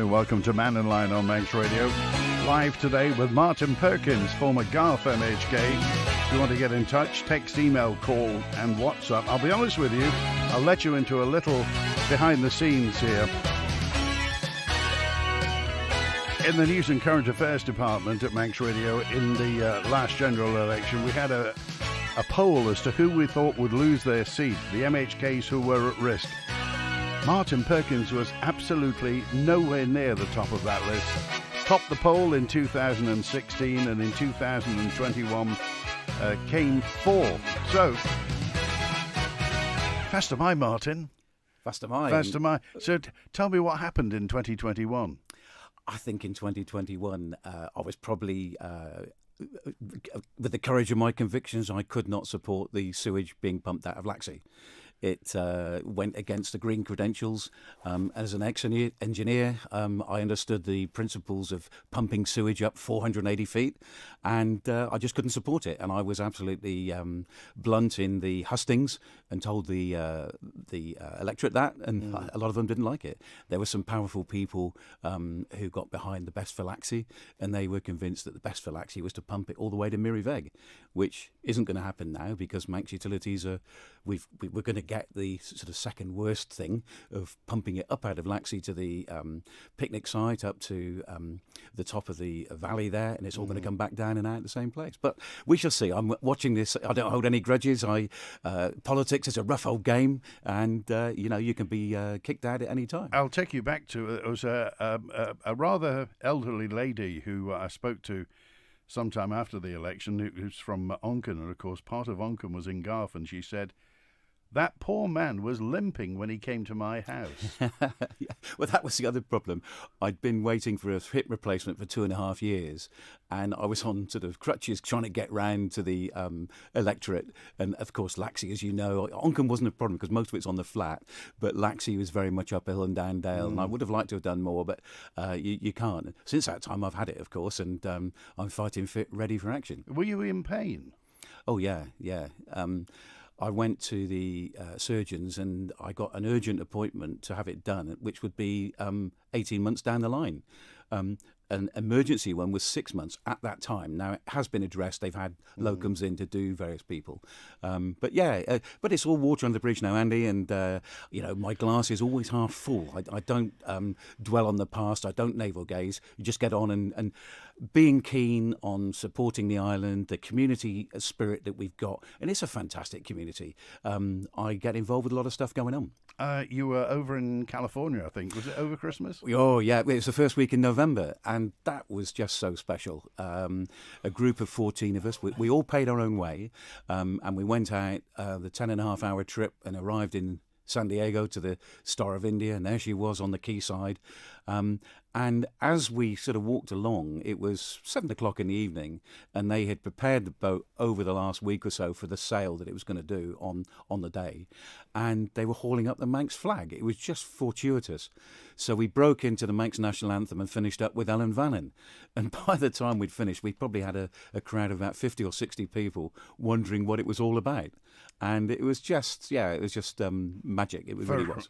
Welcome to Mannin Line on Manx Radio. Live today with Martyn Perkins, former Garth MHK. If you want to get in touch, text, email, call and WhatsApp. I'll be honest with you, I'll let you into a little behind the scenes here. In the News and Current Affairs department at Manx Radio, in the last general election, we had a poll as to who we thought would lose their seat, the MHKs who were at risk. Martyn Perkins was absolutely nowhere near the top of that list. Topped the poll in 2016 and in 2021 came fourth. So, fast am I, Martyn. Fast am I. Fast am I. So tell me what happened in 2021. I think in 2021 I was probably... with the courage of my convictions, I could not support the sewage being pumped out of Laxey. It went against the green credentials. As an ex-engineer, I understood the principles of pumping sewage up 480 feet, and I just couldn't support it. And I was absolutely blunt in the hustings and told the electorate that, and a lot of them didn't like it. There were some powerful people who got behind the best for Laxey, and they were convinced that the best for Laxey was to pump it all the way to Miriveg, which isn't going to happen now because Manx Utilities we're going to get the sort of second worst thing of pumping it up out of Laxey to the picnic site up to the top of the valley there, and it's all going to come back down and out the same place. But we shall see. I'm watching this. I don't hold any grudges. Politics is a rough old game, and you can be kicked out at any time. I'll take you back to it was a rather elderly lady who I spoke to sometime after the election, who's from Onken, and of course part of Onken was in Garth, and she said, "That poor man was limping when he came to my house." Yeah. Well, that was the other problem. I'd been waiting for a hip replacement for 2.5 years, and I was on sort of crutches trying to get round to the electorate. And of course, Laxey, as you know, Onken wasn't a problem because most of it's on the flat, but Laxey was very much uphill and down dale, and I would have liked to have done more, but you can't. Since that time, I've had it, of course, and I'm fighting fit, ready for action. Were you in pain? Oh, yeah. I went to the surgeons and I got an urgent appointment to have it done, which would be 18 months down the line. An emergency one was 6 months at that time. Now, it has been addressed. They've had locums in to do various people. But it's all water under the bridge now, Andy, and, my glass is always half full. I don't dwell on the past. I don't navel gaze. You just get on and being keen on supporting the island, the community spirit that we've got, and it's a fantastic community. I get involved with a lot of stuff going on. You were over in California, I think. Was it over Christmas? Oh, yeah. It was the first week in November, and that was just so special. A group of 14 of us, we all paid our own way, and we went out the 10.5-hour trip and arrived in San Diego to the Star of India, and there she was on the quayside. And as we sort of walked along, it was 7 o'clock in the evening, and they had prepared the boat over the last week or so for the sail that it was going to do on the day. And they were hauling up the Manx flag. It was just fortuitous. So we broke into the Manx national anthem and finished up with Ellen Vannin. And by the time we'd finished, we probably had a crowd of about 50 or 60 people wondering what it was all about. And it was just, magic. It really was.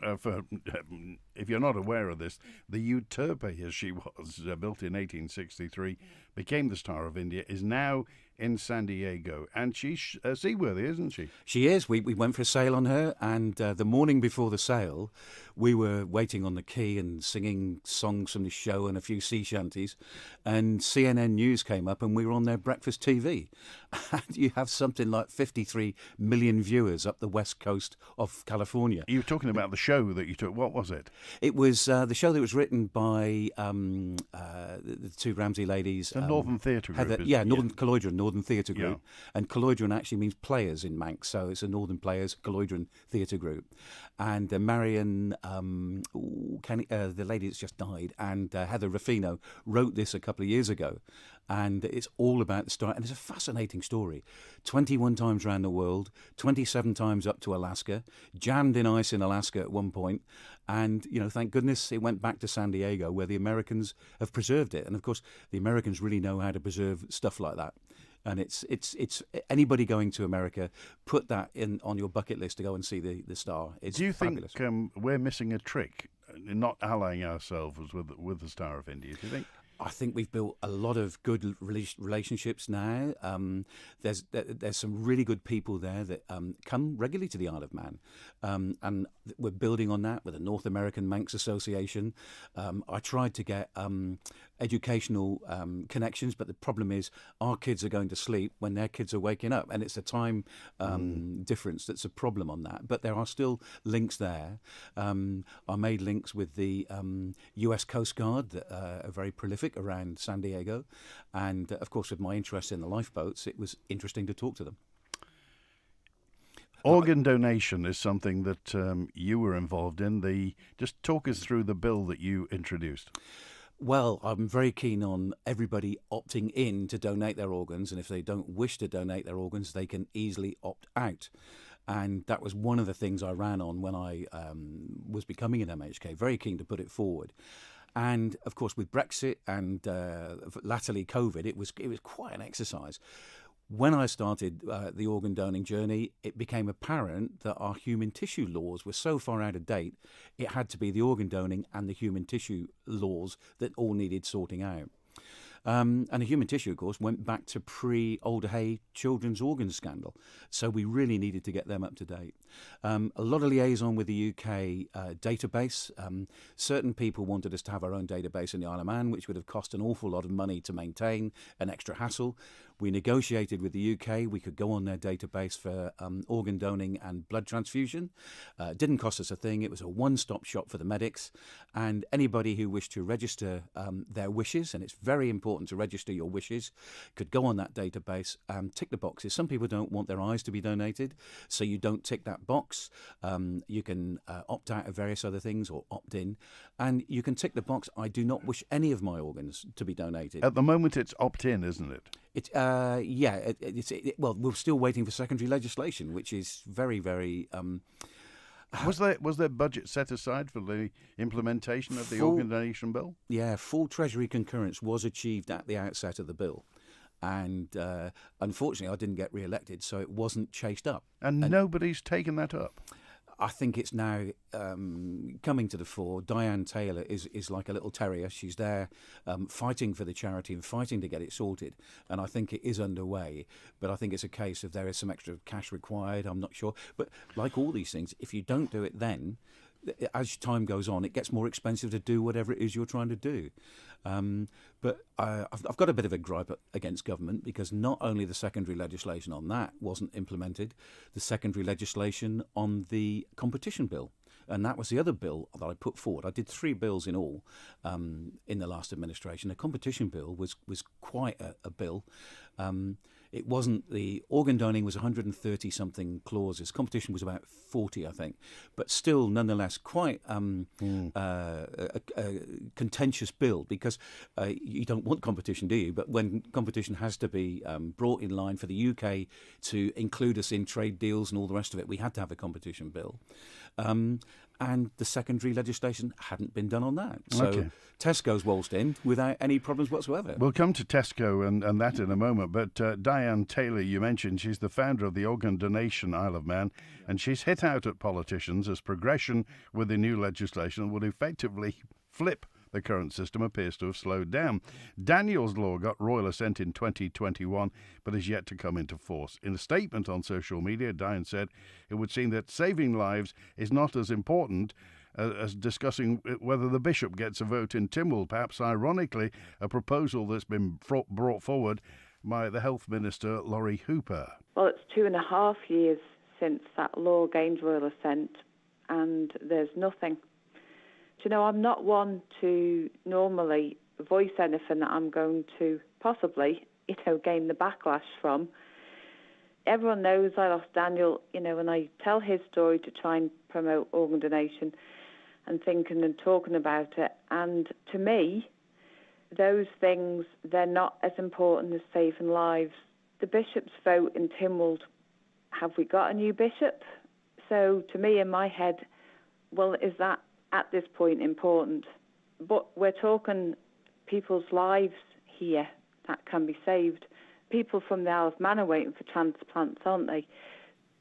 If you're not aware of this, the Euterpe, as she was, built in 1863, became the Star of India, is now in San Diego, and she's seaworthy, isn't she? She is. We went for a sail on her, and the morning before the sail, we were waiting on the quay and singing songs from the show and a few sea shanties, and CNN News came up, and we were on their breakfast TV. And you have something like 53 million viewers up the west coast of California. You were talking about the show that you took. What was it? It was the show that was written by the two Ramsey ladies. The Northern Theatre Group. Colloidron, Northern Theatre Group. And Colloidron actually means players in Manx, so it's a Northern Players Colloidron Theatre Group. And Marion, the lady that's just died, and Heather Ruffino wrote this a couple of years ago. And it's all about the story. And it's a fascinating story. 21 times around the world, 27 times up to Alaska, jammed in ice in Alaska at one point. And, thank goodness it went back to San Diego, where the Americans have preserved it. And, of course, the Americans really know how to preserve stuff like that. And it's anybody going to America, put that in on your bucket list to go and see the star. It's Do you fabulous. think we're missing a trick not allying ourselves with the Star of India, do you think? I think we've built a lot of good relationships now. There's some really good people there that come regularly to the Isle of Man, and we're building on that with the North American Manx Association. I tried to get educational connections, but the problem is our kids are going to sleep when their kids are waking up, and it's a time difference that's a problem on that. But there are still links there. I made links with the US Coast Guard that are very prolific around San Diego, and of course with my interest in the lifeboats, it was interesting to talk to them. Organ donation is something that you were involved in. Just talk us through the bill that you introduced. Well, I'm very keen on everybody opting in to donate their organs, and if they don't wish to donate their organs, they can easily opt out. And that was one of the things I ran on when I was becoming an MHK, very keen to put it forward. And of course, with Brexit and latterly COVID, it was quite an exercise. When I started the organ donating journey, it became apparent that our human tissue laws were so far out of date, it had to be the organ donating and the human tissue laws that all needed sorting out. And the human tissue, of course, went back to pre-Alder Hey children's organ scandal. So we really needed to get them up to date. A lot of liaison with the UK database. Certain people wanted us to have our own database in the Isle of Man, which would have cost an awful lot of money to maintain, an extra hassle. We negotiated with the UK. We could go on their database for organ donating and blood transfusion. Didn't cost us a thing. It was a one-stop shop for the medics. And anybody who wished to register their wishes, and it's very important to register your wishes, could go on that database, tick the boxes. Some people don't want their eyes to be donated, so you don't tick that box. You can opt out of various other things or opt in. And you can tick the box, I do not wish any of my organs to be donated. At the moment, it's opt-in, isn't it? Well, we're still waiting for secondary legislation, which is very, very... Was there budget set aside for the implementation of the organ donation bill? Yeah, full Treasury concurrence was achieved at the outset of the bill. And unfortunately, I didn't get re-elected, so it wasn't chased up. And nobody's taken that up? I think it's now coming to the fore. Diane Taylor is like a little terrier. She's there fighting for the charity and fighting to get it sorted. And I think it is underway. But I think it's a case of there is some extra cash required. I'm not sure. But like all these things, if you don't do it then, as time goes on, it gets more expensive to do whatever it is you're trying to do. But I've got a bit of a gripe against government because not only the secondary legislation on that wasn't implemented, the secondary legislation on the competition bill. And that was the other bill that I put forward. I did 3 bills in all in the last administration. The competition bill was quite a bill. It wasn't, the organ donating was 130 something clauses. Competition was about 40, I think, but still nonetheless quite a contentious bill because you don't want competition, do you? But when competition has to be brought in line for the UK to include us in trade deals and all the rest of it, we had to have a competition bill. And the secondary legislation hadn't been done on that. So Tesco's waltzed in without any problems whatsoever. We'll come to Tesco and that in a moment, but Diane Taylor, you mentioned, she's the founder of the Organ Donation Isle of Man, and she's hit out at politicians as progression with the new legislation would effectively flip the current system appears to have slowed down. Daniel's Law got royal assent in 2021, but is yet to come into force. In a statement on social media, Diane said it would seem that saving lives is not as important as discussing whether the bishop gets a vote in Tynwald. Perhaps ironically, a proposal that's been brought forward by the Health Minister, Laurie Hooper. Well, it's 2.5 years since that law gained royal assent, and there's nothing. Do you know, I'm not one to normally voice anything that I'm going to possibly, gain the backlash from. Everyone knows I lost Daniel, and I tell his story to try and promote organ donation and thinking and talking about it. And to me, those things, they're not as important as saving lives. The bishop's vote in Tynwald, have we got a new bishop? So to me, in my head, well, is that at this point important? But we're talking people's lives here that can be saved. People from the Isle of Man are waiting for transplants, aren't they?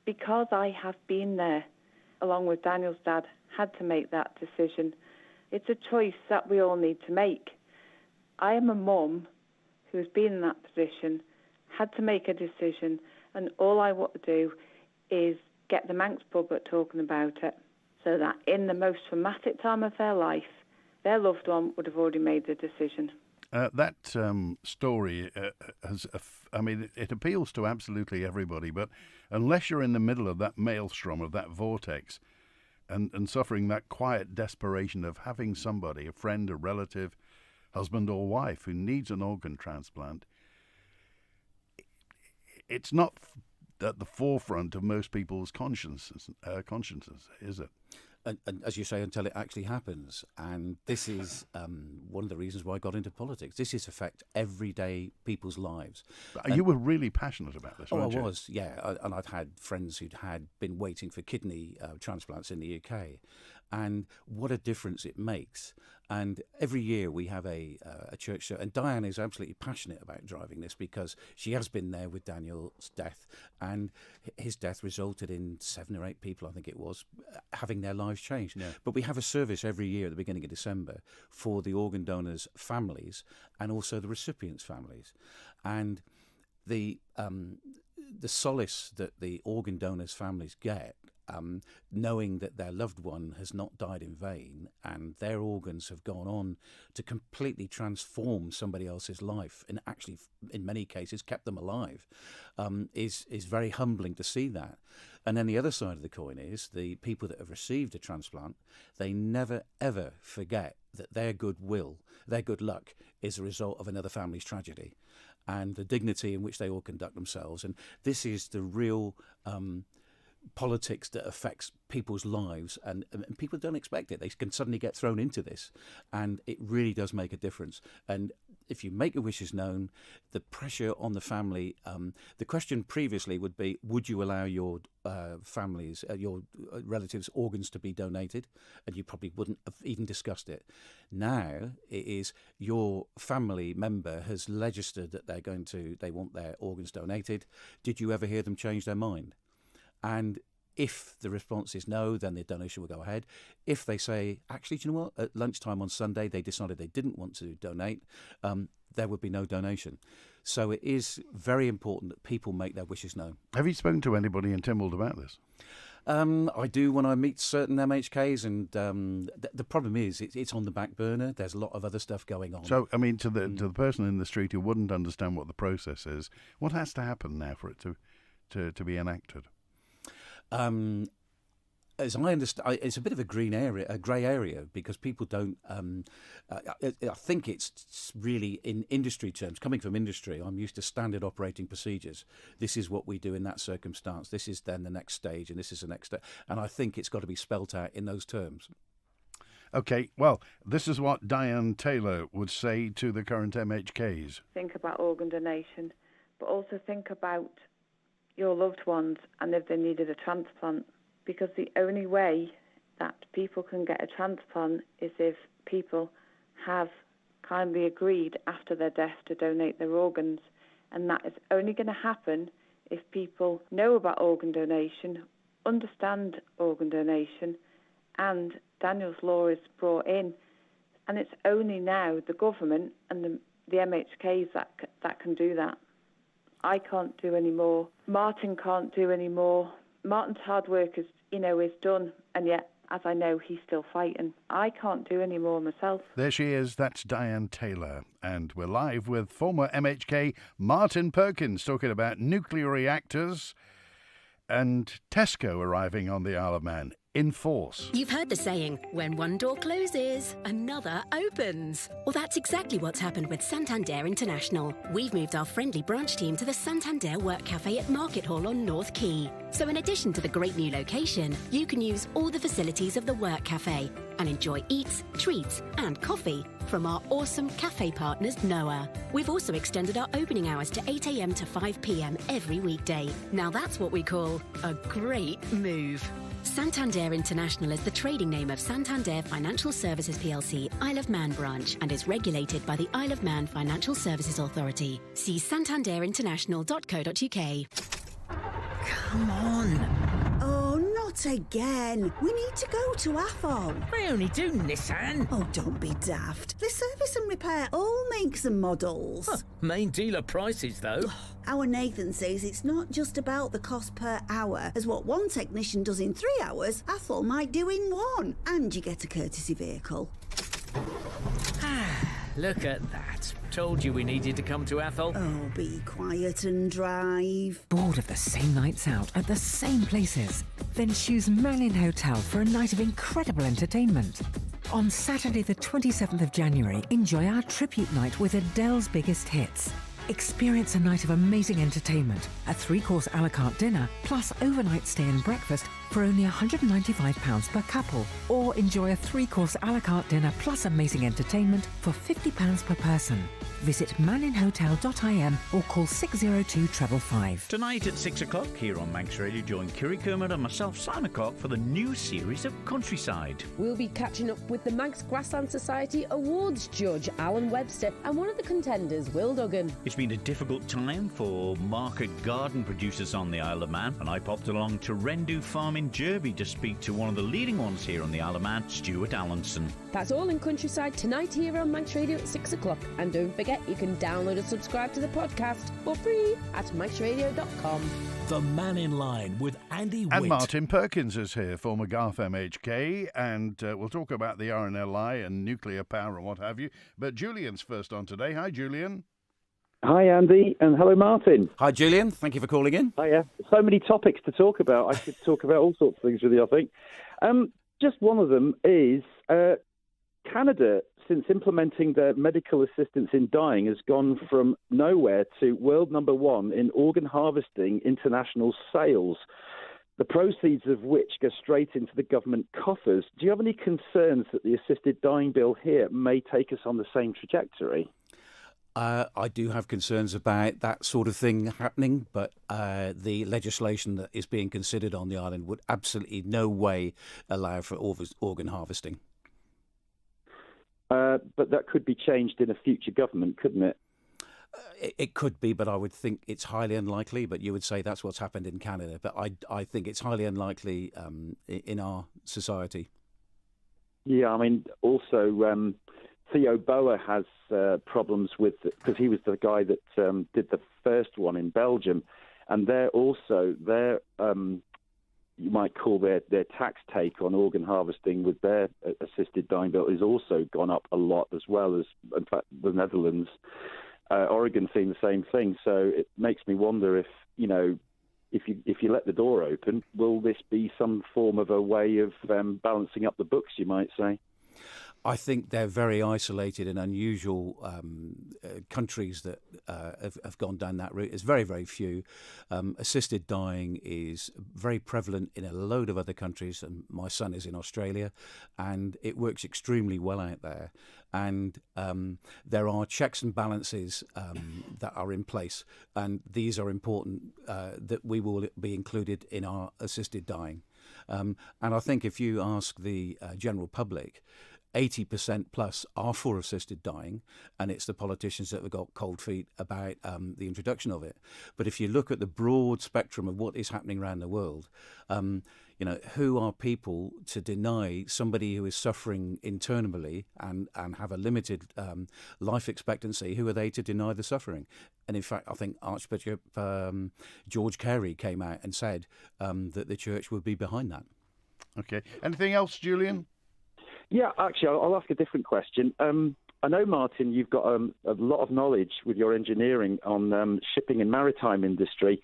Because I have been there, along with Daniel's dad, had to make that decision. It's a choice that we all need to make. I am a mum who's been in that position, had to make a decision, and all I want to do is get the Manx public talking about it so that in the most traumatic time of their life, their loved one would have already made the decision. That story it appeals to absolutely everybody, but unless you're in the middle of that maelstrom, of that vortex, and suffering that quiet desperation of having somebody, a friend, a relative, husband or wife, who needs an organ transplant, it's not at the forefront of most people's consciences, is it? And as you say, until it actually happens. And this is one of the reasons why I got into politics. This is affect everyday people's lives. You were really passionate about this, weren't you? I was, yeah. And I'd had friends who'd been waiting for kidney transplants in the UK. And what a difference it makes. And every year we have a church show, and Diane is absolutely passionate about driving this because she has been there with Daniel's death, and his death resulted in 7 or 8 people, I think it was, having their lives changed. Yeah. But we have a service every year at the beginning of December for the organ donors' families and also the recipients' families. And the solace that the organ donors' families get, knowing that their loved one has not died in vain and their organs have gone on to completely transform somebody else's life and actually, in many cases, kept them alive, is very humbling to see that. And then the other side of the coin is the people that have received a transplant, they never, ever forget that their goodwill, their good luck, is a result of another family's tragedy and the dignity in which they all conduct themselves. And this is the real politics that affects people's lives, and people don't expect it. They can suddenly get thrown into this, and it really does make a difference. And if you make your wishes known, the pressure on the family, the question previously would be, would you allow your families, your relatives' organs to be donated? And you probably wouldn't have even discussed it. Now it is your family member has registered that they want their organs donated. Did you ever hear them change their mind? And if the response is no, then the donation will go ahead. If they say, actually, do you know what, at lunchtime on Sunday, they decided they didn't want to donate, there would be no donation. So it is very important that people make their wishes known. Have you spoken to anybody in Tynwald about this? I do when I meet certain MHKs, and the problem is it's on the back burner. There's a lot of other stuff going on. So, I mean, to the person in the street who wouldn't understand what the process is, what has to happen now for it to be enacted? As I understand, it's a bit of a grey area, because people don't. I think it's really in industry terms. Coming from industry, I'm used to standard operating procedures. This is what we do in that circumstance. This is then the next stage, and this is the next step. And I think it's got to be spelt out in those terms. Okay, well, this is what Diane Taylor would say to the current MHKs. Think about organ donation, but also think about your loved ones and if they needed a transplant, because the only way that people can get a transplant is if people have kindly agreed after their death to donate their organs, and that is only going to happen if people know about organ donation, understand organ donation, and Daniel's law is brought in. And it's only now the government and the MHKs that can do that. I can't do any more. Martyn can't do any more. Martyn's hard work is done, and yet, as I know, he's still fighting. I can't do any more myself. There she is. That's Diane Taylor. And we're live with former MHK Martyn Perkins talking about nuclear reactors and Tesco arriving on the Isle of Man in force. You've heard the saying, when one door closes, another opens. Well, that's exactly what's happened with Santander International. We've moved our friendly branch team to the Santander Work Cafe at Market Hall on North Quay. So in addition to the great new location, you can use all the facilities of the Work Cafe and enjoy eats, treats and coffee from our awesome cafe partners NOAA. We've also extended our opening hours to 8 a.m. to 5 p.m. every weekday. Now that's what we call a great move. Santander International is the trading name of Santander Financial Services plc, Isle of Man branch, and is regulated by the Isle of Man Financial Services Authority. See santanderinternational.co.uk. Come on. Oh, not Not again. We need to go to Athol. They only do Nissan. Oh, don't be daft. They service and repair all makes and models. Huh, main dealer prices, though. Our Nathan says it's not just about the cost per hour, as what one technician does in 3 hours, Athol might do in 1. And you get a courtesy vehicle. Look at that. Told you we needed to come to Athol. Oh, be quiet and drive. Bored of the same nights out at the same places? Then choose Mannin Hotel for a night of incredible entertainment. On Saturday the 27th of January, enjoy our tribute night with Adele's biggest hits. Experience a night of amazing entertainment, a 3-course a la carte dinner, plus overnight stay and breakfast for only £195 per couple. Or enjoy a 3-course a la carte dinner plus amazing entertainment for £50 per person. Visit manninhotel.im or call 602 555. Tonight at 6 o'clock here on Manx Radio, join Kiri Kermit and myself, Simon Cock, for the new series of Countryside. We'll be catching up with the Manx Grassland Society Awards judge, Alan Webster, and one of the contenders, Will Duggan. It's been a difficult time for market garden producers on the Isle of Man, and I popped along to Rendu Farm in Derby to speak to one of the leading ones here on the Isle of Man, Stuart Allenson. That's all in Countryside tonight here on Manx Radio at 6 o'clock. And don't forget, you can download and subscribe to the podcast for free at manxradio.com. The Mannin Line with Andy Witt. And Martyn Perkins is here, former Garth MHK, and we'll talk about the RNLI and nuclear power and what have you. But Julian's first on today. Hi, Julian. Hi, Andy, and hello, Martyn. Hi, Julian. Thank you for calling in. Hiya. So many topics to talk about. I could talk about all sorts of things with you, I think. Just one of them is Canada, since implementing their medical assistance in dying, has gone from nowhere to world number 1 in organ harvesting international sales, the proceeds of which go straight into the government coffers. Do you have any concerns that the assisted dying bill here may take us on the same trajectory? I do have concerns about that sort of thing happening, but the legislation that is being considered on the island would absolutely no way allow for organ harvesting. But that could be changed in a future government, couldn't it? It could be, but I would think it's highly unlikely. But you would say that's what's happened in Canada. But I think it's highly unlikely in our society. Yeah, I mean, also Theo Boer has problems with, because he was the guy that did the first one in Belgium, and they're also you might call their tax take on organ harvesting with their assisted dying bill is also gone up a lot, as well as, in fact, the Netherlands. Oregon seeing the same thing. So it makes me wonder if you let the door open, will this be some form of a way of balancing up the books, you might say? I think they're very isolated and unusual countries that have gone down that route. There's very, very few. Assisted dying is very prevalent in a load of other countries, and my son is in Australia, and it works extremely well out there. And there are checks and balances that are in place, and these are important that we will be included in our assisted dying. And I think if you ask the general public, 80% plus are for assisted dying, and it's the politicians that have got cold feet about the introduction of it. But if you look at the broad spectrum of what is happening around the world, who are people to deny somebody who is suffering internally and have a limited life expectancy, who are they to deny the suffering? And in fact, I think Archbishop George Carey came out and said that the church would be behind that. Okay. Anything else, Julian? Yeah, actually, I'll ask a different question. I know, Martyn, you've got a lot of knowledge with your engineering on shipping and maritime industry.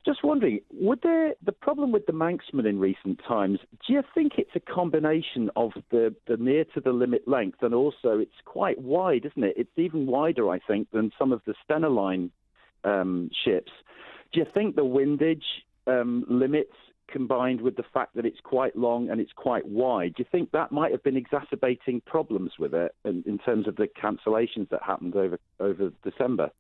Just wondering, the problem with the Manxman in recent times, do you think it's a combination of the near to the limit length, and also it's quite wide, isn't it? It's even wider, I think, than some of the Stena Line ships. Do you think the windage limits, combined with the fact that it's quite long and it's quite wide, do you think that might have been exacerbating problems with it in terms of the cancellations that happened over December?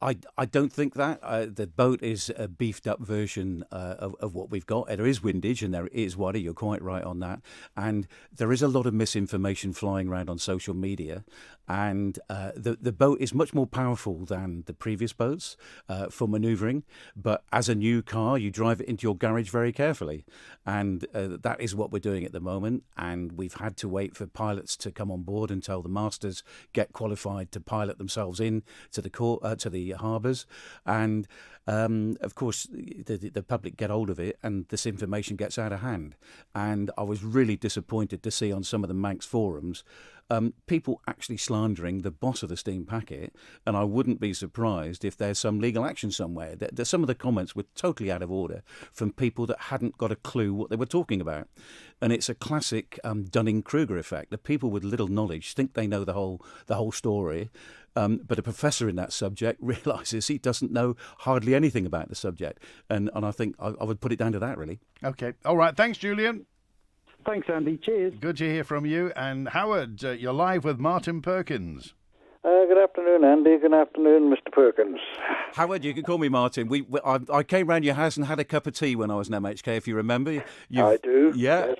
I don't think that. The boat is a beefed up version of what we've got. There is windage and there is water. You're quite right on that. And there is a lot of misinformation flying around on social media. And the boat is much more powerful than the previous boats for manoeuvring. But as a new car, you drive it into your garage very carefully. And that is what we're doing at the moment. And we've had to wait for pilots to come on board until the masters get qualified to pilot themselves in to the harbours. And of course, the public get hold of it and this information gets out of hand. And I was really disappointed to see on some of the Manx forums people actually slandering the boss of the steam packet, and I wouldn't be surprised if there's some legal action somewhere. Some of the comments were totally out of order from people that hadn't got a clue what they were talking about. And it's a classic Dunning-Kruger effect. The people with little knowledge think they know the whole story, but a professor in that subject realises he doesn't know hardly anything about the subject. And I think I would put it down to that, really. Okay. All right. Thanks, Julian. Thanks, Andy. Cheers. Good to hear from you. And Howard, you're live with Martyn Perkins. Good afternoon, Andy. Good afternoon, Mr. Perkins. Howard, you can call me Martyn. I came round your house and had a cup of tea when I was in MHK, if you remember. I do. Yeah. Yes.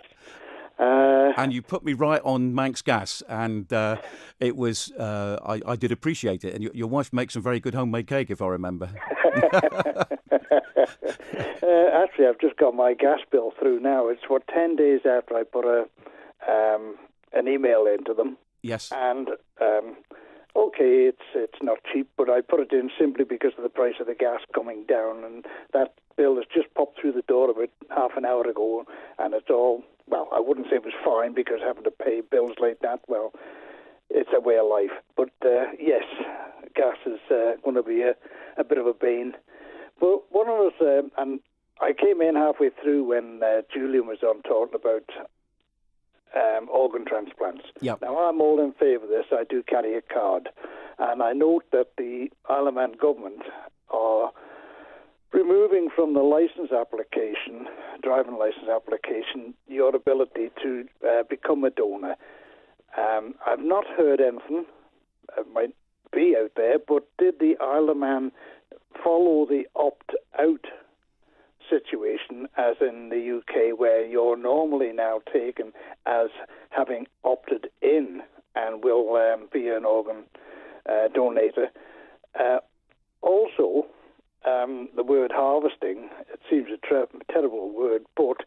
And you put me right on Manx gas, and it was I did appreciate it. And your wife makes some very good homemade cake, if I remember. Actually, I've just got my gas bill through now. It's 10 days after I put an email into them. Yes. And okay, it's not cheap, but I put it in simply because of the price of the gas coming down, and that bill has just popped through the door about half an hour ago, and it's all, well, I wouldn't say it was fine because having to pay bills like that, well, it's a way of life. But yes, gas is going to be a bit of a bane. But one of us, and I came in halfway through when Julian was on talking about organ transplants. Yep. Now, I'm all in favour of this. I do carry a card. And I note that the Isle of Man government are removing from the licence application, driving licence application, your ability to become a donor. I've not heard anything. It might be out there, but did the Isle of Man follow the opt-out situation as in the UK, where you're normally now taken as having opted in and will be an organ donator? Also, the word harvesting, it seems a terrible word, but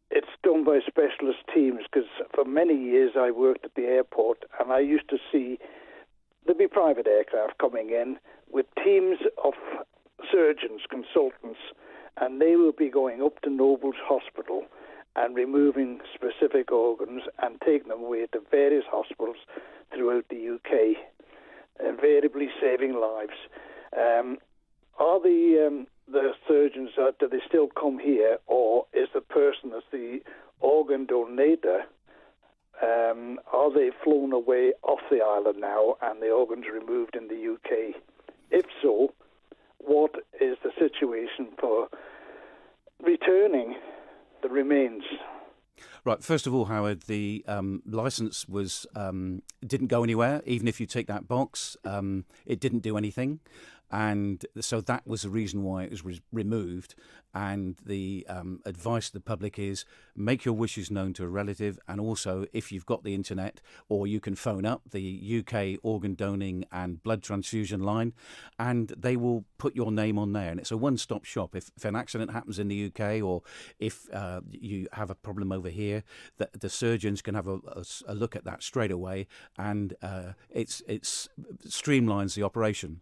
it's done by specialist teams, because for many years I worked at the airport and I used to see there'd be private aircraft coming in with teams of surgeons, consultants, and they will be going up to Noble's Hospital and removing specific organs and taking them away to various hospitals throughout the UK, invariably saving lives. Are the surgeons, do they still come here, or is the person that's the organ donator, are they flown away off the island now and the organs removed in the UK? If so, what is the situation for returning the remains? Right. First of all, Howard, the licence was didn't go anywhere. Even if you take that box, it didn't do anything. And so that was the reason why it was removed. And the advice to the public is make your wishes known to a relative. And also, if you've got the internet, or you can phone up the UK organ donating and blood transfusion line, and they will put your name on there. And it's a one-stop shop. If an accident happens in the UK, or if you have a problem over here, the surgeons can have a look at that straight away, and it streamlines the operation.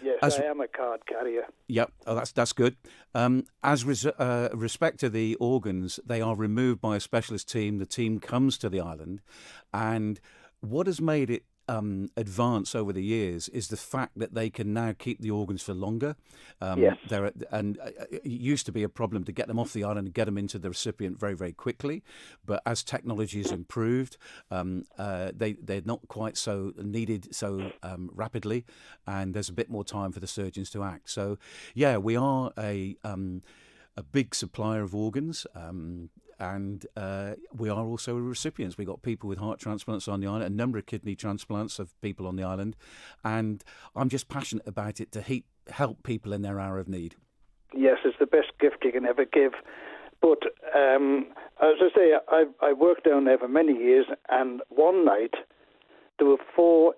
Yes, I am a card carrier. Yep, that's good. As respect to the organs, they are removed by a specialist team. The team comes to the island, and what has made it advance over the years is the fact that they can now keep the organs for longer. Yes. It used to be a problem to get them off the island and get them into the recipient very, very quickly. But as technology has improved, they're not quite so needed so rapidly, and there's a bit more time for the surgeons to act. So, yeah, we are a big supplier of organs. and we are also recipients. We've got people with heart transplants on the island, a number of kidney transplants of people on the island, and I'm just passionate about it to help people in their hour of need. Yes, it's the best gift you can ever give. But as I say, I worked down there for many years, and one night there were 4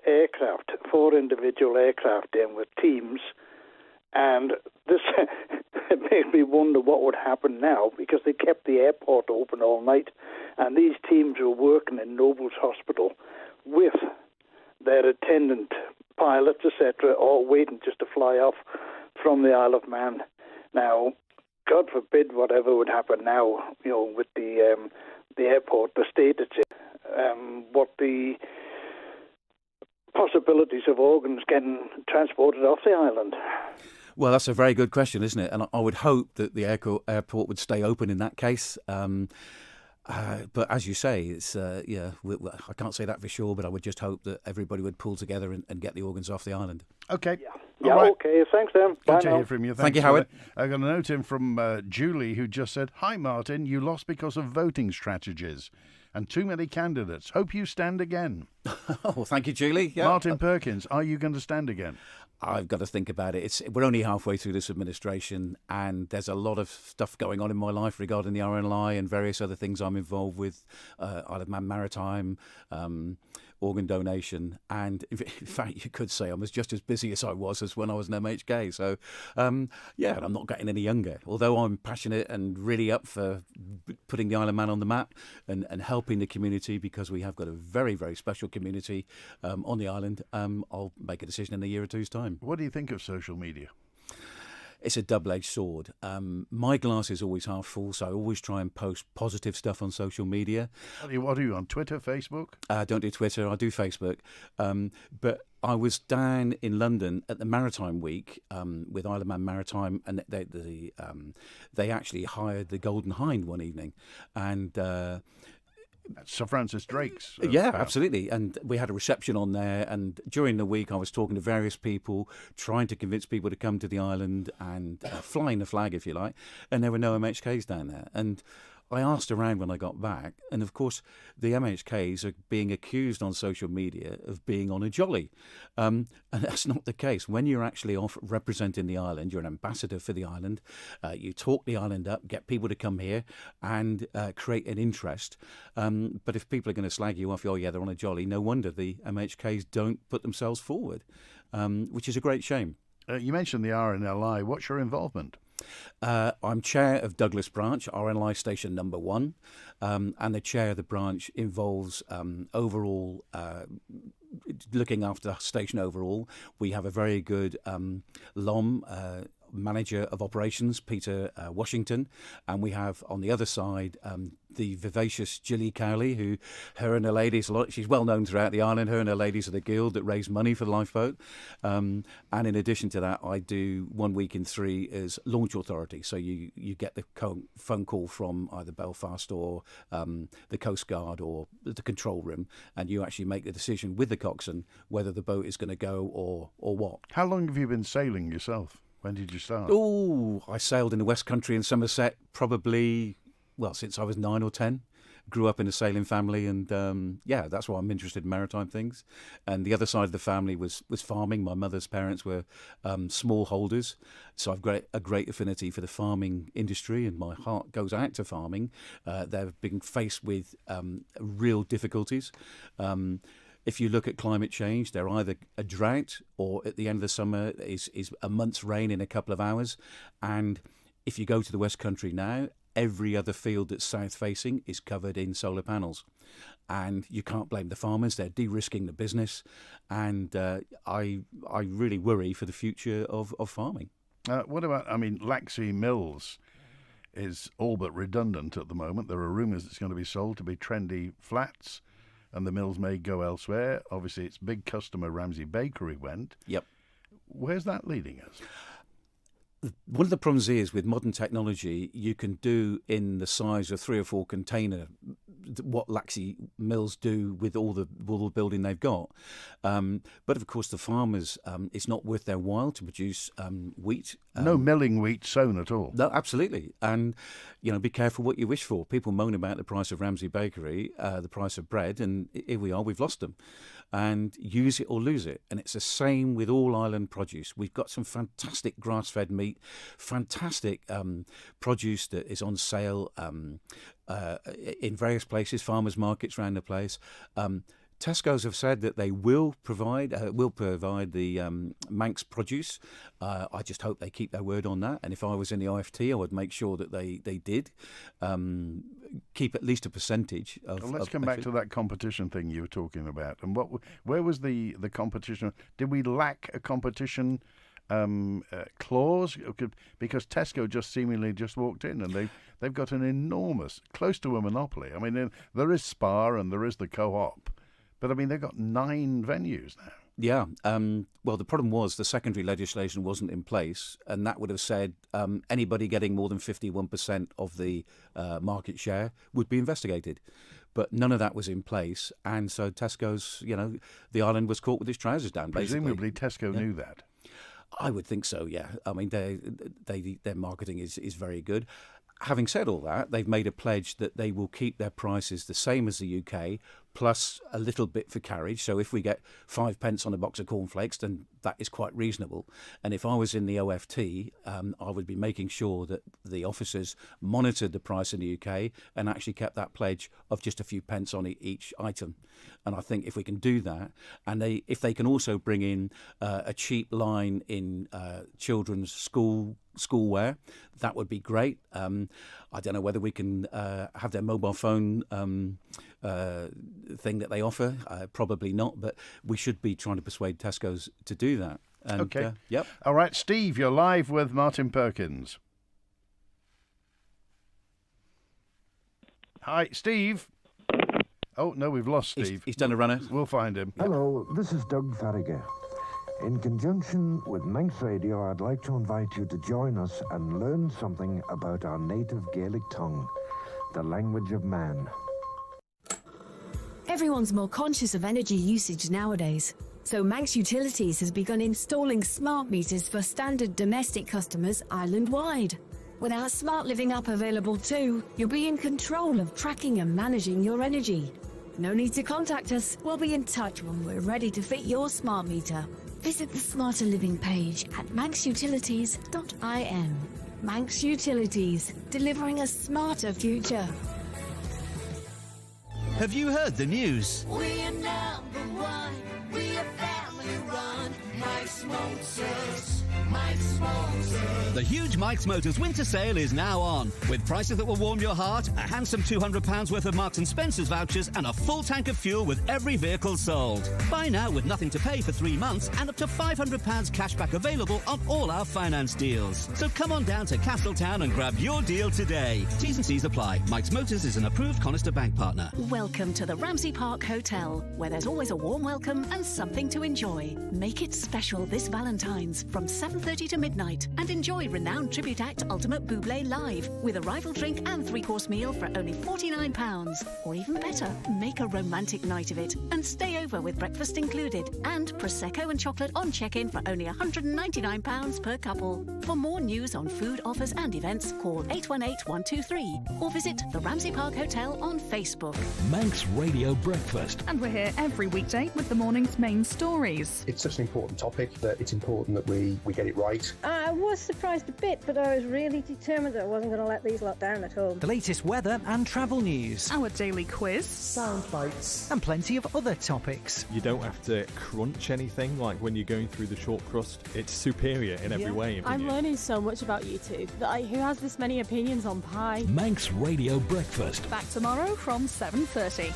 individual aircraft in with teams, and this it made me wonder what would happen now, because they kept the airport open all night, and these teams were working in Noble's Hospital with their attendant pilots, etc., all waiting just to fly off from the Isle of Man. Now, God forbid whatever would happen now, with the airport, the state it's in, what the possibilities of organs getting transported off the island. Well, that's a very good question, isn't it? And I would hope that the airport would stay open in that case. But as you say, it's I can't say that for sure, but I would just hope that everybody would pull together and get the organs off the island. Okay. Yeah, right. Okay. Thanks, then. Good to hear from you. Thank you, Howard. I got a note in from Julie, who just said, "Hi, Martyn. You lost because of voting strategies and too many candidates. Hope you stand again." Oh, thank you, Julie. Yeah. Martyn Perkins, are you going to stand again? I've got to think about it. We're only halfway through this administration, and there's a lot of stuff going on in my life regarding the RNLI and various other things I'm involved with, Isle of Man Maritime, organ donation, and in fact, you could say I'm just as busy as I was as when I was an MHK. So, and I'm not getting any younger. Although I'm passionate and really up for putting the Isle of Man on the map and helping the community, because we have got a very, very special community on the island. I'll make a decision in a year or two's time. What do you think of social media? It's a double-edged sword. My glass is always half full, so I always try and post positive stuff on social media. What are you on, Twitter, Facebook? I don't do Twitter, I do Facebook. But I was down in London at the Maritime Week with Isle of Man Maritime, and they actually hired the Golden Hind one evening. And Sir Francis Drake's. Yeah, absolutely. And we had a reception on there. And during the week, I was talking to various people, trying to convince people to come to the island and flying the flag, if you like. And there were no MHKs down there. And I asked around when I got back, and of course the MHKs are being accused on social media of being on a jolly, and that's not the case. When you're actually off representing the island, you're an ambassador for the island, you talk the island up, get people to come here and create an interest, but if people are going to slag you off, they're on a jolly, no wonder the MHKs don't put themselves forward, which is a great shame. You mentioned the RNLI. What's your involvement? I'm chair of Douglas Branch, RNLI Station number 1, and the chair of the branch involves overall looking after the station overall. We have a very good LOM, manager of operations, Peter Washington, and we have on the other side the vivacious Gilly Cowley, who her and her ladies, she's well known throughout the island, her and her ladies are the guild that raise money for the lifeboat, and in addition to that I do 1 week in 3 as launch authority, so you get the phone call from either Belfast or the Coast Guard or the control room, and you actually make the decision with the coxswain whether the boat is going to go or what. How long have you been sailing yourself? When did you start? Oh, I sailed in the West Country in Somerset probably, since I was 9 or 10. Grew up in a sailing family, and that's why I'm interested in maritime things. And the other side of the family was farming. My mother's parents were smallholders, so I've got a great affinity for the farming industry, and my heart goes out to farming. They've been faced with real difficulties. If you look at climate change, they're either a drought or at the end of the summer is a month's rain in a couple of hours. And if you go to the West Country now, every other field that's south-facing is covered in solar panels. And you can't blame the farmers. They're de-risking the business. And I really worry for the future of farming. What about, Laxey Mills is all but redundant at the moment. There are rumours it's going to be sold to be trendy flats, and the mills may go elsewhere. Obviously, its big customer, Ramsay Bakery, went. Yep. Where's that leading us? One of the problems is with modern technology, you can do in the size of 3 or 4 container what Laxey mills do with all the building they've got. But of course, the farmers, it's not worth their while to produce wheat. No milling wheat sown at all. No, absolutely. And, be careful what you wish for. People moan about the price of Ramsey Bakery, the price of bread, and here we are, we've lost them. And use it or lose it. And it's the same with all island produce. We've got some fantastic grass-fed meat, fantastic produce that is on sale in various places, farmers' markets around the place. Tesco's have said that they will provide the Manx produce. I just hope they keep their word on that. And if I was in the IFT, I would make sure that they did keep at least a percentage of. Well, let's come back to that competition thing you were talking about. And where was the competition? Did we lack a competition clause? Because Tesco just seemingly just walked in and they've got an enormous, close to a monopoly. I mean, there is Spar and there is the Co-op. But, I mean, they've got 9 venues now. Yeah. Well, the problem was the secondary legislation wasn't in place, and that would have said anybody getting more than 51% of the market share would be investigated. But none of that was in place, and so Tesco's, the island was caught with its trousers down, basically. Presumably Tesco knew that. I would think so, yeah. I mean, their marketing is very good. Having said all that, they've made a pledge that they will keep their prices the same as the UK, plus a little bit for carriage. So if we get 5 pence on a box of cornflakes, then that is quite reasonable. And if I was in the OFT, I would be making sure that the officers monitored the price in the UK and actually kept that pledge of just a few pence on each item. And I think if we can do that, and if they can also bring in a cheap line in children's schoolwear, that would be great. I don't know whether we can have their mobile phone thing that they offer. Probably not, but we should be trying to persuade Tesco's to do that. And, okay. Yep. All right, Steve, you're live with Martyn Perkins. Hi, Steve. Oh, no, we've lost Steve. He's done a runner. We'll find him. Hello, this is Doug Farragher. In conjunction with Manx Radio, I'd like to invite you to join us and learn something about our native Gaelic tongue, the language of man. Everyone's more conscious of energy usage nowadays. So Manx Utilities has begun installing smart meters for standard domestic customers island-wide. With our Smart Living app available too, you'll be in control of tracking and managing your energy. No need to contact us. We'll be in touch when we're ready to fit your smart meter. Visit the Smarter Living page at manxutilities.in. Manx Utilities, delivering a smarter future. Have you heard the news? We're number one. We're family run. Mike's Motors. Mike's Motors. The huge Mike's Motors winter sale is now on, with prices that will warm your heart, a handsome £200 worth of Marks & Spencer's vouchers, and a full tank of fuel with every vehicle sold. Buy now with nothing to pay for 3 months and up to £500 cash back available on all our finance deals. So come on down to Castletown and grab your deal today. T's and C's apply. Mike's Motors is an approved Conister Bank partner. Welcome to the Ramsey Park Hotel, where there's always a warm welcome and something to enjoy. Make it special this Valentine's from 7:30 to midnight and enjoy renowned tribute act Ultimate Bublé live with arrival drink and 3-course meal for only £49. Or even better, make a romantic night of it and stay over with breakfast included and Prosecco and chocolate on check-in for only £199 per couple. For more news on food offers and events, call 818-123 or visit the Ramsey Park Hotel on Facebook. Manx Radio Breakfast. And we're here every weekday with the morning's main stories. It's such an important topic that it's important that we get it right. I was surprised a bit, but I was really determined that I wasn't going to let these lot down at home. The latest weather and travel news. Our daily quiz. Sound bites. And plenty of other topics. You don't have to crunch anything like when you're going through the short crust. It's superior in every way. I'm learning so much about YouTube. Who has this many opinions on pie? Manx Radio Breakfast. Back tomorrow from 7:30.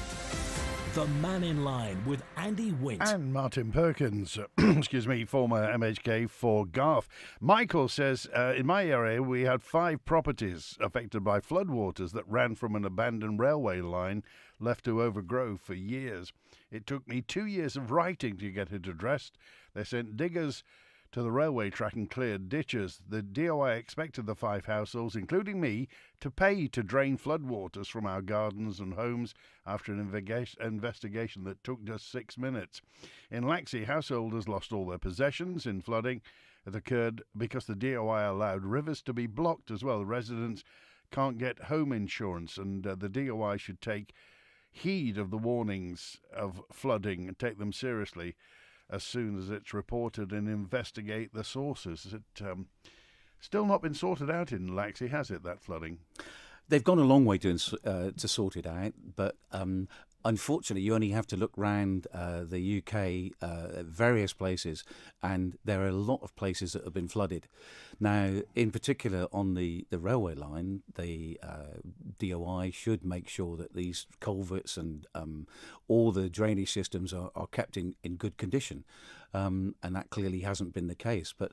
The Mannin Line with Andy Wint. And Martyn Perkins, excuse me, former MHK for Garth. Michael says, in my area we had 5 properties affected by floodwaters that ran from an abandoned railway line left to overgrow for years. It took me 2 years of writing to get it addressed. They sent diggers to the railway track and cleared ditches. The DOI expected the 5 households, including me, to pay to drain floodwaters from our gardens and homes after an investigation that took just 6 minutes. In Laxey, householders lost all their possessions in flooding. It occurred because the DOI allowed rivers to be blocked as well. Residents can't get home insurance, and the DOI should take heed of the warnings of flooding and take them seriously as soon as it's reported and investigate the sources. It still not been sorted out in Laxey, has it, that flooding? They've gone a long way to sort it out, but unfortunately you only have to look round the UK, various places, and there are a lot of places that have been flooded. Now, in particular on the railway line, the DOI should make sure that these culverts and all the drainage systems are kept in good condition. And that clearly hasn't been the case. But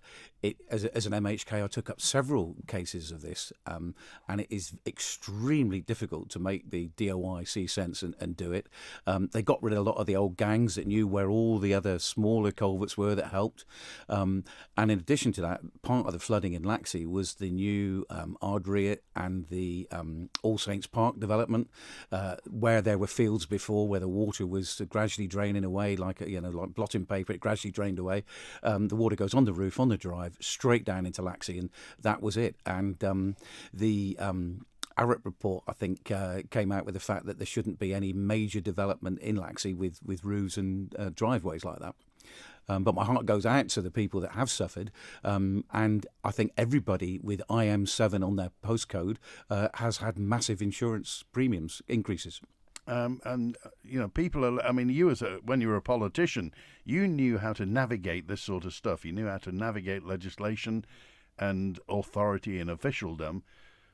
as an MHK, I took up several cases of this, and it is extremely difficult to make the DOI see sense and do it. They got rid of a lot of the old gangs that knew where all the other smaller culverts were that helped. And in addition to that, part of the flooding in Laxey was the new Ardrea and the All Saints Park development, where there were fields before where the water was gradually draining away like blotting paper. It gradually drained away. The water goes on the roof, on the drive, straight down into Laxey, and that was it. And the Arup report, I think, came out with the fact that there shouldn't be any major development in Laxey with roofs and driveways like that. But my heart goes out to the people that have suffered, and I think everybody with IM7 on their postcode has had massive insurance premiums increases. And people are. I mean, you when you were a politician, you knew how to navigate this sort of stuff. You knew how to navigate legislation and authority and officialdom.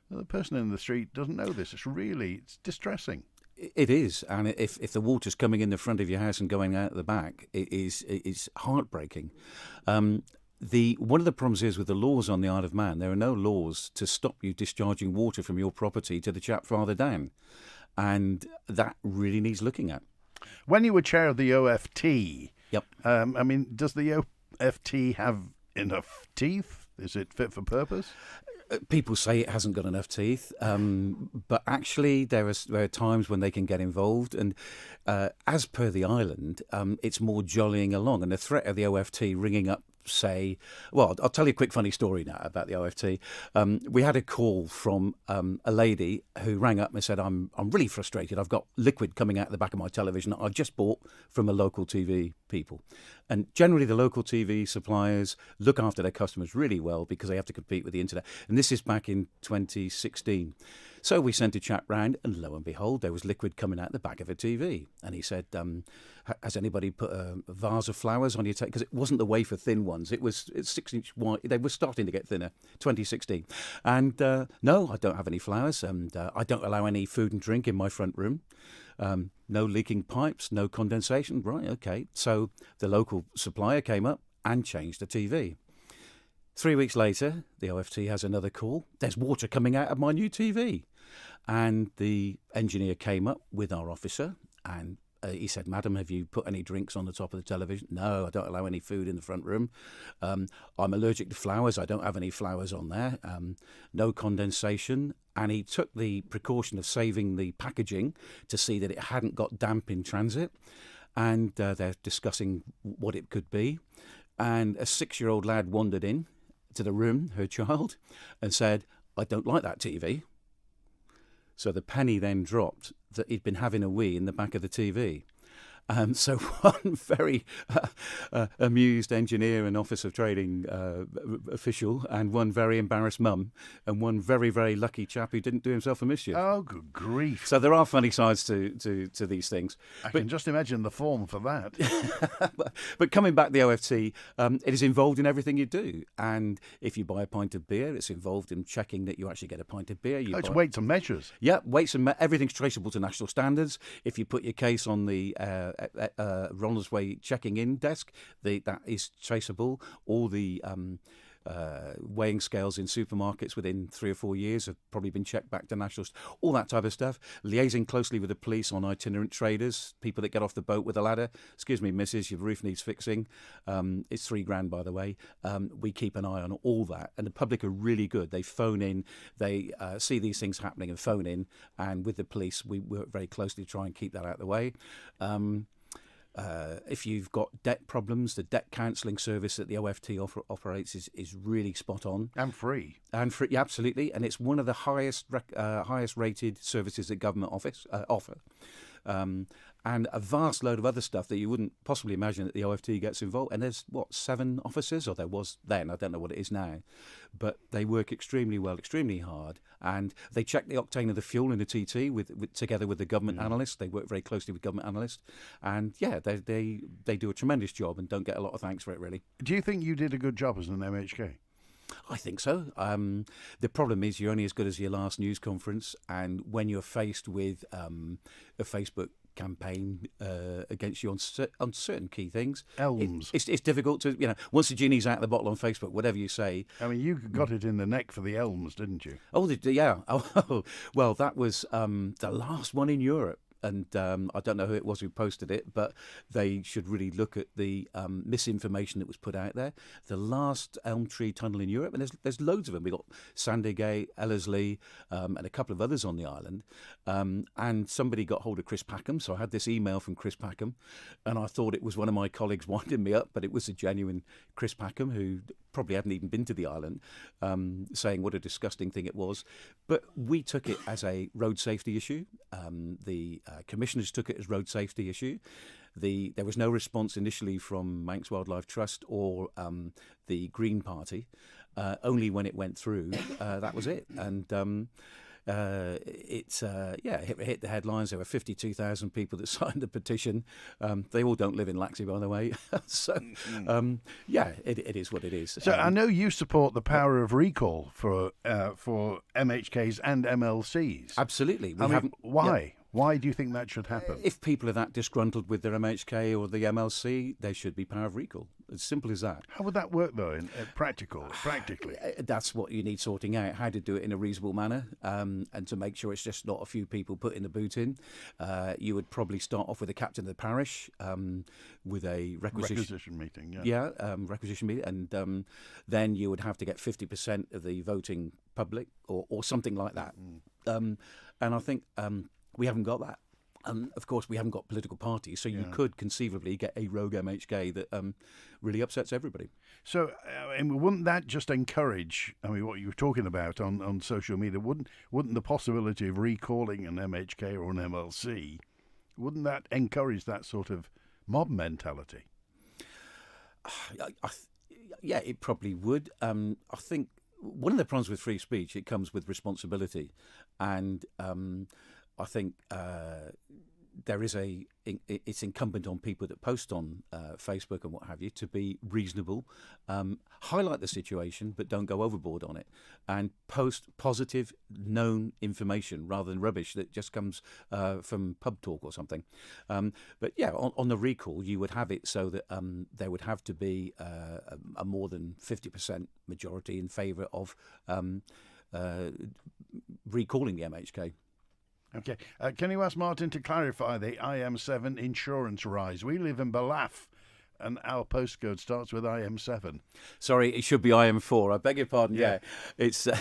The person in the street doesn't know this. It's distressing. It is, and if the water's coming in the front of your house and going out the back, it's heartbreaking. One of the problems is with the laws on the Isle of Man, there are no laws to stop you discharging water from your property to the chap farther down. And that really needs looking at. When you were chair of the OFT, yep. I mean, does the OFT have enough teeth? Is it fit for purpose? People say it hasn't got enough teeth, but actually there are times when they can get involved. And as per the island, it's more jollying along. And the threat of the OFT ringing up, I'll tell you a quick funny story now about the OFT. We had a call from a lady who rang up and said, I'm really frustrated. I've got liquid coming out the back of my television I just bought from a local TV people. And generally the local TV suppliers look after their customers really well because they have to compete with the internet. And this is back in 2016. So we sent a chap round, and lo and behold, there was liquid coming out the back of a TV. And he said, has anybody put a vase of flowers on your table? Because it wasn't the wafer thin ones. It's 6-inch wide. They were starting to get thinner, 2016. And no, I don't have any flowers. And I don't allow any food and drink in my front room. No leaking pipes, no condensation. Right, okay. So the local supplier came up and changed the TV. 3 weeks later, the OFT has another call. There's water coming out of my new TV. And the engineer came up with our officer and he said, Madam, have you put any drinks on the top of the television? No, I don't allow any food in the front room. I'm allergic to flowers. I don't have any flowers on there. No condensation. And he took the precaution of saving the packaging to see that it hadn't got damp in transit. And they're discussing what it could be. And a 6-year-old lad wandered in to the room, her child, and said, I don't like that TV. So the penny then dropped that he'd been having a wee in the back of the TV. So one very amused engineer and Office of Trading official, and one very embarrassed mum, and one very, very lucky chap who didn't do himself a mischief. Oh, good grief. So there are funny sides to these things. I can just imagine the form for that. But coming back to the OFT, it is involved in everything you do. And if you buy a pint of beer, it's involved in checking that you actually get a pint of beer. It's weights and measures. Yeah, weights and everything's traceable to national standards. If you put your case on the Ronaldsway checking in desk, that is traceable. All the weighing scales in supermarkets within 3 or 4 years have probably been checked back to national, all that type of stuff. Liaising closely with the police on itinerant traders, people that get off the boat with a ladder. Excuse me, missus, your roof needs fixing. It's $3,000, by the way. We keep an eye on all that, and the public are really good. They phone in, they see these things happening and phone in, and with the police, we work very closely to try and keep that out of the way. If you've got debt problems, the debt counselling service that the OFT operates is really spot on and free. Yeah, absolutely, and it's one of the highest rated services that government offer. And a vast load of other stuff that you wouldn't possibly imagine that the OFT gets involved. And there's, 7 officers, or there was then, I don't know what it is now. But they work extremely well, extremely hard. And they check the octane of the fuel in the TT together with the government analysts. They work very closely with government analysts. And, yeah, they do a tremendous job and don't get a lot of thanks for it, really. Do you think you did a good job as an MHK? I think so. The problem is you're only as good as your last news conference, and when you're faced with a Facebook campaign against you on certain key things, it's difficult to, once the genie's out of the bottle on Facebook, whatever you say. I mean, you got it in the neck for the elms, didn't you? Oh, yeah. Oh, well, that was the last one in Europe. And I don't know who it was who posted it, but they should really look at the misinformation that was put out there. The last elm tree tunnel in Europe, and there's loads of them. We've got Sandygate, Ellerslie, and a couple of others on the island. And somebody got hold of Chris Packham, so I had this email from Chris Packham, and I thought it was one of my colleagues winding me up, but it was a genuine Chris Packham who probably hadn't even been to the island, saying what a disgusting thing it was. But we took it as a road safety issue. The commissioners took it as road safety issue. There was no response initially from Manx Wildlife Trust or the Green Party. Only when it went through, that was it. And it hit the headlines. There were 52,000 people that signed the petition. They all don't live in Laxey, by the way. So, it is what it is. So I know you support the power of recall for MHKs and MLCs. Absolutely. Why? Yeah. Why do you think that should happen? If people are that disgruntled with their MHK or the MLC, there should be power of recall. As simple as that. How would that work, though, practically? That's what you need sorting out, how to do it in a reasonable manner, and to make sure it's just not a few people putting the boot in. You would probably start off with the captain of the parish with a requisition meeting. Requisition meeting, and then you would have to get 50% of the voting public or something like that. And I think we haven't got that. Of course, we haven't got political parties, so you could conceivably get a rogue MHK that really upsets everybody. So, wouldn't that just encourage, what you were talking about on social media, wouldn't the possibility of recalling an MHK or an MLC, wouldn't that encourage that sort of mob mentality? Yeah, it probably would. I think one of the problems with free speech, it comes with responsibility. And I think it's incumbent on people that post on Facebook and what have you to be reasonable, highlight the situation, but don't go overboard on it, and post positive, known information rather than rubbish that just comes from pub talk or something. But yeah, on the recall, you would have it so that there would have to be a more than 50% majority in favour of recalling the MHK. Okay. Can you ask Martyn to clarify the IM7 insurance rise? We live in Balaf, and our postcode starts with IM7. Sorry, it should be IM4. I beg your pardon. Yeah. It's I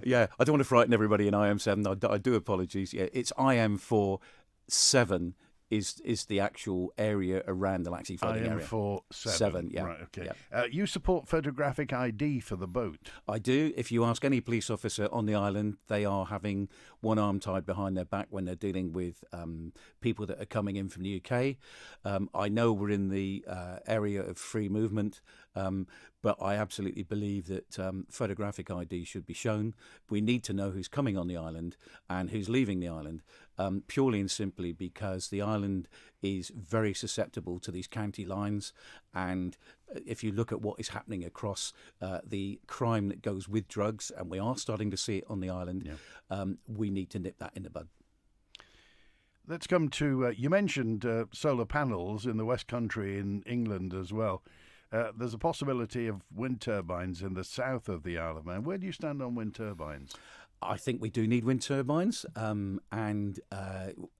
don't want to frighten everybody in IM7. I do apologies. Yeah, it's IM4 7 is the actual area around the Laxey flooding area. IM4 7. Yeah. Right, okay. Yeah. You support photographic ID for the boat? I do. If you ask any police officer on the island, they are having one arm tied behind their back when they're dealing with people that are coming in from the UK. I know we're in the area of free movement, but I absolutely believe that photographic ID should be shown. We need to know who's coming on the island and who's leaving the island, purely and simply because the island is very susceptible to these county lines. And if you look at what is happening across the crime that goes with drugs, and we are starting to see it on the island, we need to nip that in the bud. Let's come to, you mentioned solar panels in the West Country in England as well. there's a possibility of wind turbines in the south of the Isle of Man. Where do you stand on wind turbines? I think we do need wind turbines, and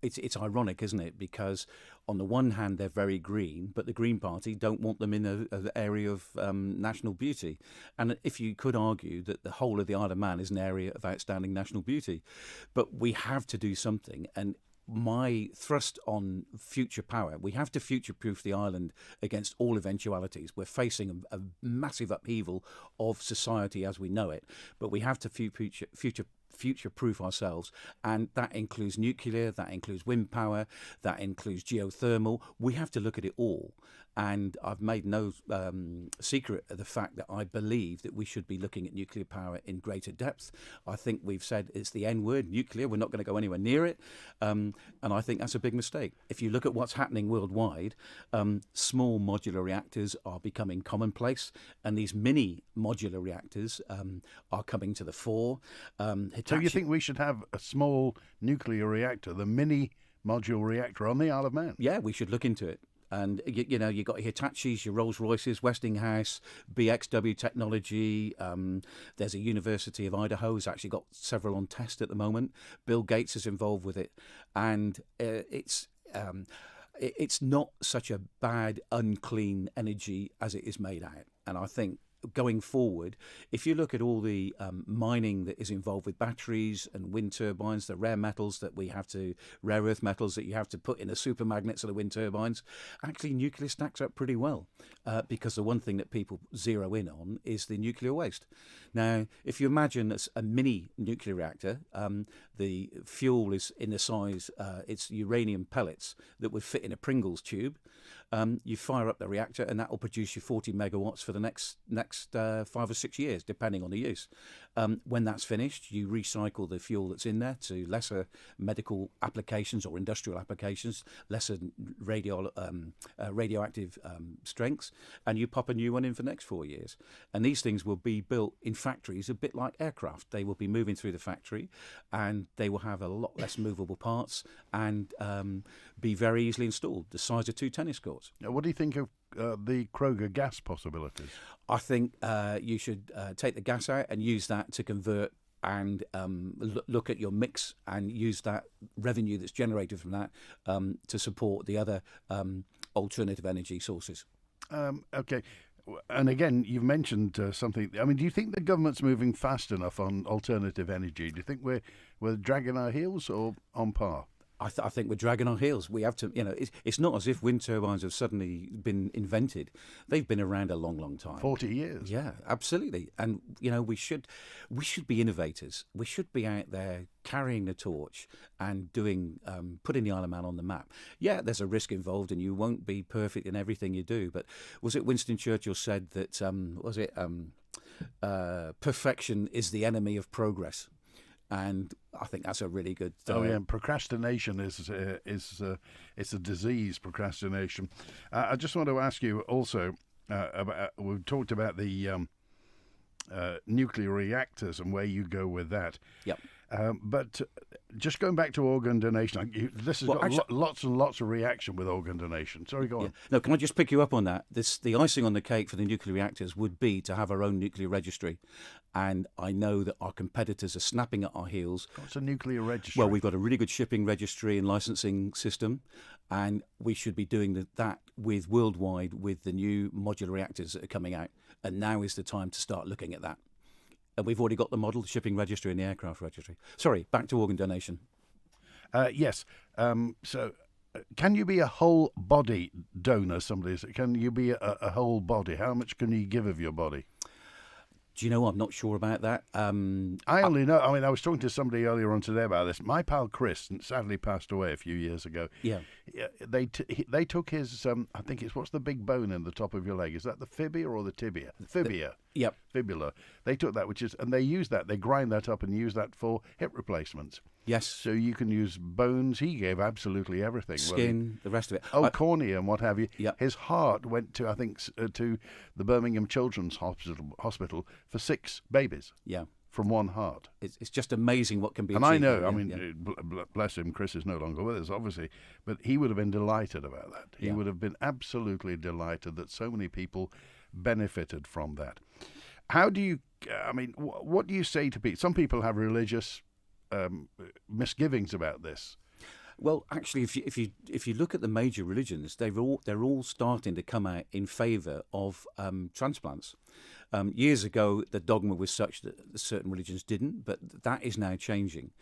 it's ironic, isn't it? Because on the one hand, they're very green, but the Green Party don't want them in an area of national beauty. And if you could argue that the whole of the Isle of Man is an area of outstanding national beauty, but we have to do something. And my thrust on future power, we have to future-proof the island against all eventualities. We're facing a massive upheaval of society as we know it, but we have to future-proof ourselves, and that includes nuclear, that includes wind power, that includes geothermal. We have to look at it all. And I've made no secret of the fact that I believe that we should be looking at nuclear power in greater depth. I think we've said it's the N word, nuclear. We're not going to go anywhere near it. And I think that's a big mistake. If you look at what's happening worldwide, small modular reactors are becoming commonplace. And these mini modular reactors are coming to the fore. So you think we should have a small nuclear reactor, the mini modular reactor on the Isle of Man? Yeah, we should look into it. And, you know, you've got your Hitachis, your Rolls-Royces, Westinghouse, BXW Technology. There's a University of Idaho who's actually got several on test at the moment. Bill Gates is involved with it. And it's not such a bad, unclean energy as it is made out. And I think going forward, if you look at all the mining that is involved with batteries and wind turbines, the rare metals that we have to, rare earth metals that you have to put in the super magnets of the wind turbines, actually nuclear stacks up pretty well, because the one thing that people zero in on is the nuclear waste. Now, if you imagine a mini nuclear reactor, the fuel is in the size, it's uranium pellets that would fit in a Pringles tube. You fire up the reactor and that will produce you 40 megawatts for the next 5 or 6 years, depending on the use. When that's finished, you recycle the fuel that's in there to lesser medical applications or industrial applications, lesser radioactive strengths, and you pop a new one in for the next 4 years. And these things will be built in factories a bit like aircraft. They will be moving through the factory and they will have a lot less movable parts and be very easily installed, the size of 2 tennis courts. Now, what do you think of the Kroger gas possibilities? I think you should take the gas out and use that to convert and look at your mix and use that revenue that's generated from that to support the other alternative energy sources. Okay. And again, you've mentioned something. I mean, do you think the government's moving fast enough on alternative energy? Do you think we're dragging our heels or on par? I think we're dragging our heels. We have to, you know, it's not as if wind turbines have suddenly been invented. They've been around a long, long time. 40 years. Yeah, absolutely. And, you know, we should be innovators. We should be out there carrying the torch and doing, putting the Isle of Man on the map. Yeah, there's a risk involved and you won't be perfect in everything you do. But was it Winston Churchill said that, perfection is the enemy of progress? And I think that's a really good. Procrastination is it's a disease. Procrastination. I just want to ask you also about. We've talked about the nuclear reactors and where you go with that. Yep. But just going back to organ donation, this has got lots and lots of reaction with organ donation. Sorry, go on. No, can I just pick you up on that? The icing on the cake for the nuclear reactors would be to have our own nuclear registry. And I know that our competitors are snapping at our heels. What's a nuclear registry? Well, we've got a really good shipping registry and licensing system, and we should be doing that worldwide with the new modular reactors that are coming out. And now is the time to start looking at that. And we've already got the model, the shipping registry and the aircraft registry. Sorry, back to organ donation. Yes. So can you be a whole body donor? Can you be a whole body? How much can you give of your body? Do you know, I'm not sure about that. I only know, I was talking to somebody earlier on today about this. My pal Chris sadly passed away a few years ago. Yeah. They took his, I think it's, what's the big bone in the top of your leg? Is that the fibia or the tibia? Fibia. Yep. Fibula. They took that, and they use that, they grind that up and use that for hip replacements. Yes. So you can use bones. He gave absolutely everything. Skin, the rest of it. Cornea and what have you. Yep. His heart went to, I think, to the Birmingham Children's Hospital for 6 babies. Yeah. From one heart. It's just amazing what can be achieved. And I know, bless him, Chris is no longer with us, obviously, but he would have been delighted about that. He would have been absolutely delighted that so many people benefited from that. How do you, what do you say to people? Some people have religious misgivings about this. Well, actually, if you look at the major religions, they're all starting to come out in favour of transplants. Years ago, the dogma was such that certain religions didn't, but that is now changing,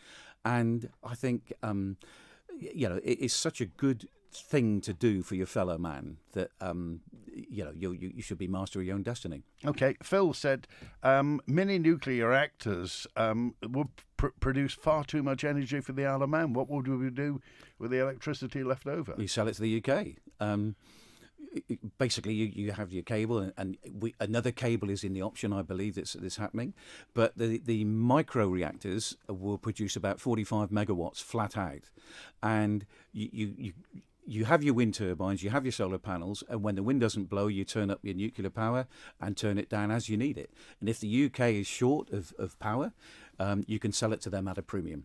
and I think it is such a good thing to do for your fellow man that you should be master of your own destiny. Okay, Phil said mini nuclear reactors would produce far too much energy for the Isle of Man. What would we do with the electricity left over? We sell it to the UK. Basically, you have your cable, and another cable is in the option, I believe, that's happening. But the micro reactors will produce about 45 megawatts flat out, and you have your wind turbines, you have your solar panels, and when the wind doesn't blow, you turn up your nuclear power and turn it down as you need it. And if the UK is short of power, you can sell it to them at a premium.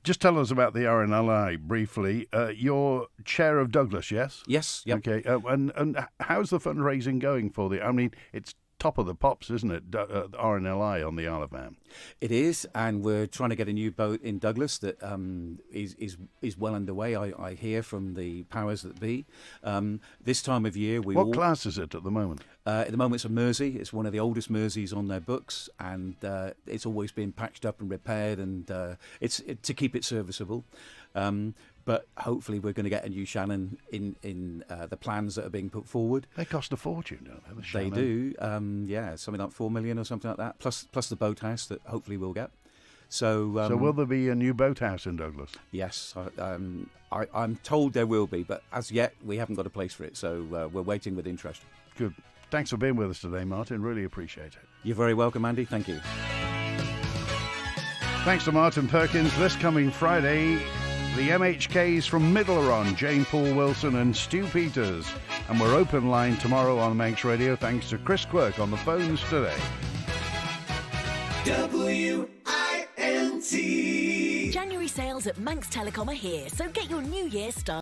Just tell us about the RNLI briefly. You're chair of Douglas, yes? Yes. Yep. Okay. And how's the fundraising going for the? I mean, it's top of the pops, isn't it? RNLI on the Isle of Man. It is, and we're trying to get a new boat in Douglas that is well underway. I hear from the powers that be. This time of year, What class is it at the moment? At the moment, it's a Mersey. It's one of the oldest Merseys on their books, and it's always been patched up and repaired, and it's to keep it serviceable. But hopefully we're going to get a new Shannon in the plans that are being put forward. They cost a fortune, don't they? The They Shannon? do, something like $4 million or something like that, plus the boathouse that hopefully we'll get. So so will there be a new boathouse in Douglas? Yes, I'm told there will be, but as yet we haven't got a place for it, so we're waiting with interest. Good. Thanks for being with us today, Martyn. Really appreciate it. You're very welcome, Andy. Thank you. Thanks to Martyn Perkins. This coming Friday, the MHKs from Middleron, Jane Paul Wilson and Stu Peters. And we're open line tomorrow on Manx Radio thanks to Chris Quirk on the phones today. WINT. January sales at Manx Telecom are here, so get your New Year started.